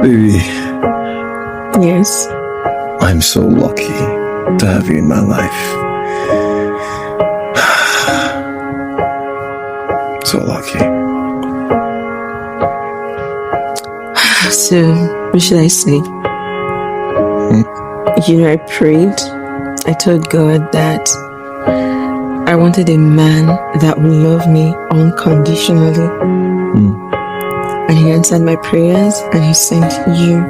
Baby. Yes. I'm so lucky to have you in my life. So lucky. So, what should I say? I prayed. I told God that I wanted a man that would love me unconditionally. And he answered my prayers and he sent you.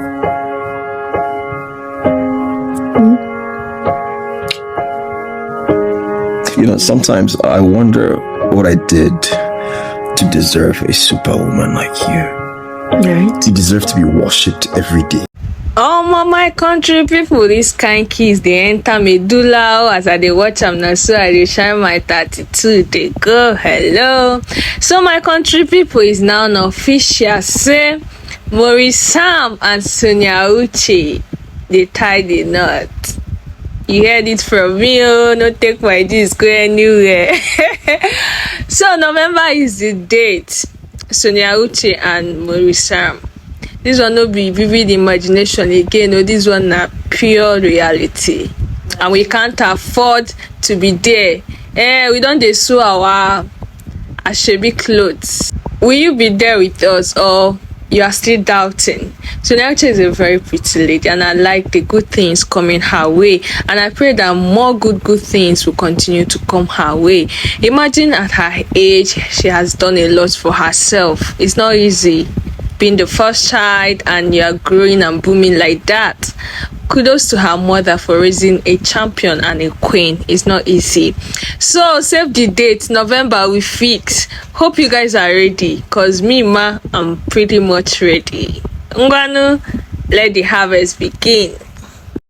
Sometimes I wonder what I did to deserve a superwoman like you. Right? You deserve to be worshipped every day. Oh my country people, this kind kids they enter medulla as I dey watch am now, so I dey shine my 32 they go. Hello. So my country people, is now an official say Maurice and Sonia Uche they tie the knot. You heard it from me, oh, no take my gist go anywhere. So November is the date. Sonia Uche and Maurice. This one no be vivid imagination again. No, this one na pure reality, and we can't afford to be there. We don't dey sew our ashebi clothes. Will you be there with us, or you are still doubting? So Uche is a very pretty lady, and I like the good things coming her way, and I pray that more good things will continue to come her way. Imagine at her age, she has done a lot for herself. It's not easy being the first child and you're growing and booming like that. Kudos to her mother for raising a champion and a queen. It's not easy. So save the date, November we fix. Hope you guys are ready, cause me I'm pretty much ready. Ngwanu, let the harvest begin.